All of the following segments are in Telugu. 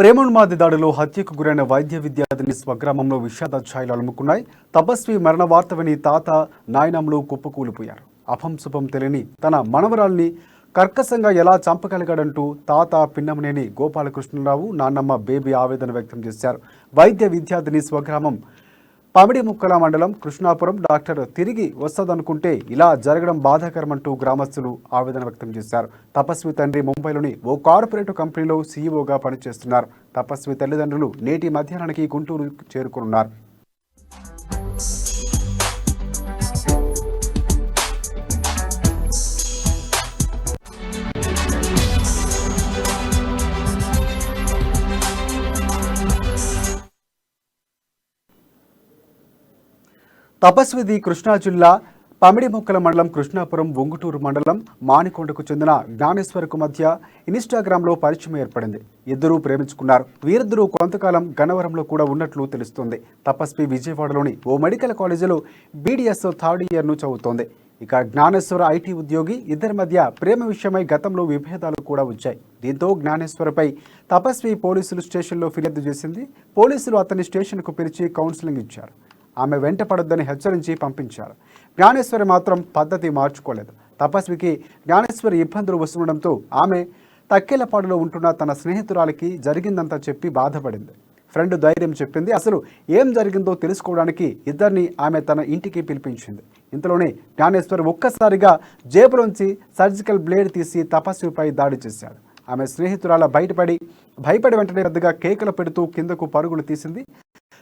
ప్రేమోన్మాది దాడిలో హత్యకు గురైన వైద్య విద్యార్థిని స్వగ్రామంలో విషాద ఛాయలు అలుముకున్నాయి. తపస్వి మరణ వార్త విని తాత నాయనమ్మలు కుప్పకూలిపోయారు. అభంశుభం తెలియని తన మనవరాల్ని కర్కశంగా ఎలా చంపగలిగాడంటూ తాత పిన్నమనేని గోపాలకృష్ణరావు, నాన్నమ్మ బేబీ ఆవేదన వ్యక్తం చేశారు. వైద్య విద్యార్థిని స్వగ్రామం పమిడిముక్కల మండలం కృష్ణాపురం డాక్టర్ తిరిగి వస్తదనుకుంటే ఇలా జరగడం బాధాకరమంటూ గ్రామస్తులు ఆవేదన వ్యక్తం చేశారు. తపస్వి తండ్రి ముంబైలోని ఓ కార్పొరేట్ కంపెనీలో సీఈఓగా పనిచేస్తున్నారు. తపస్వి తల్లిదండ్రులు నేటి మధ్యాహ్నానికి గుంటూరు చేరుకున్నారు. తపస్విది కృష్ణా జిల్లా పమిడిముక్కల మండలం కృష్ణాపురం ఒంగుటూరు మండలం మానికొండకు చెందిన జ్ఞానేశ్వర్కు మధ్య ఇన్స్టాగ్రామ్లో పరిచయం ఏర్పడింది. ఇద్దరూ ప్రేమించుకున్నారు. వీరిద్దరూ కొంతకాలం గన్నవరంలో కూడా ఉన్నట్లు తెలుస్తోంది. తపస్వి విజయవాడలోని ఓ మెడికల్ కాలేజీలో బీడీఎస్ థర్డ్ ఇయర్ను చదువుతోంది. ఇక జ్ఞానేశ్వర ఐటీ ఉద్యోగి. ఇద్దరి మధ్య ప్రేమ విషయమై గతంలో విభేదాలు కూడా వచ్చాయి. దీంతో జ్ఞానేశ్వరపై తపస్వి పోలీసులు స్టేషన్లో ఫిర్యాదు చేసింది. పోలీసులు అతన్ని స్టేషన్కు పిలిచి కౌన్సిలింగ్ ఇచ్చారు. ఆమె వెంట పడొద్దని హెచ్చరించి పంపించారు. జ్ఞానేశ్వరి మాత్రం పద్ధతి మార్చుకోలేదు. తపస్వికి జ్ఞానేశ్వరి ఇబ్బందులు వస్తుండడంతో ఆమె తక్కెలపాడులో ఉంటున్న తన స్నేహితురాలికి జరిగిందంతా చెప్పి బాధపడింది. ఫ్రెండ్ ధైర్యం చెప్పింది. అసలు ఏం జరిగిందో తెలుసుకోవడానికి ఇద్దరిని ఆమె తన ఇంటికి పిలిపించింది. ఇంతలోనే జ్ఞానేశ్వరి ఒక్కసారిగా జేబులోంచి సర్జికల్ బ్లేడ్ తీసి తపస్విపై దాడి చేశాడు. ఆమె స్నేహితురాల భయపడి వెంటనే పెద్దగా కేకలు పెడుతూ కిందకు పరుగులు తీసింది.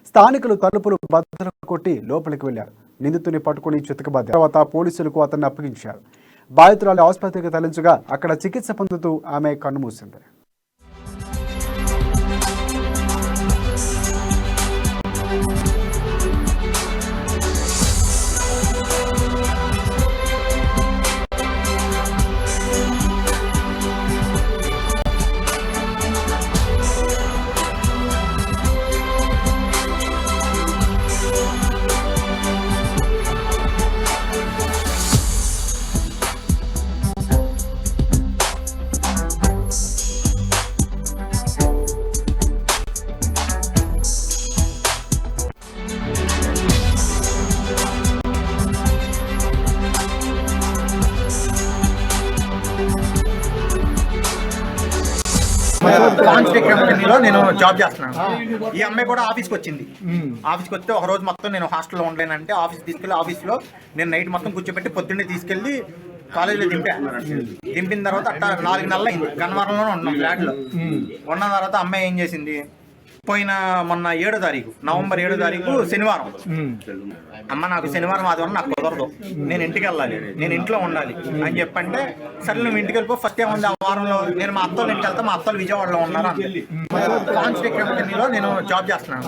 స్థానికులు తలుపులు బద్దలు కొట్టి లోపలికి వెళ్లారు. నిందితుని పట్టుకుని చితకబాదారు. తర్వాత పోలీసులకు అతన్ని అప్పగించారు. బాధితురాలు ఆసుపత్రికి తరలించగా అక్కడ చికిత్స పొందుతూ ఆమె కన్నుమూసింది. కంపెనీలో నేను జాబ్ చేస్తున్నాను. ఈ అమ్మాయి కూడా ఆఫీస్కి వచ్చింది. ఆఫీస్కి వస్తే ఒక రోజు మొత్తం నేను హాస్టల్లో ఉండలేనంటే ఆఫీస్ తీసుకెళ్ళి ఆఫీస్లో నేను నైట్ మొత్తం కూర్చోబెట్టి పొద్దున్నే తీసుకెళ్ళి కాలేజీలో దింపిన తర్వాత అట్టా 4 నెలలు అయింది. గన్నవరంలోనే ఉన్నాం ఫ్లాట్లో. ఉన్న తర్వాత అమ్మాయి ఏం చేసింది, మొన్న 7వ తారీఖు నవంబర్ 7వ తారీఖు శనివారం, అమ్మ నాకు శనివారం ఆదివారం నాకు కుదరదు, నేను ఇంటికి వెళ్ళాలి, నేను ఇంట్లో ఉండాలి అని చెప్పంటే సరే నువ్వు ఇంటికి వెళ్ళిపో. ఫస్ట్ ఏముంది, ఆ వారంలో నేను మా అత్తోళ్ళ ఇంటికి వెళ్తా, మా అత్తోళ్ళు విజయవాడలో ఉన్నారు. కాన్స్ట్రక్ట్ కంపెనీలో నేను జాబ్ చేస్తున్నాను.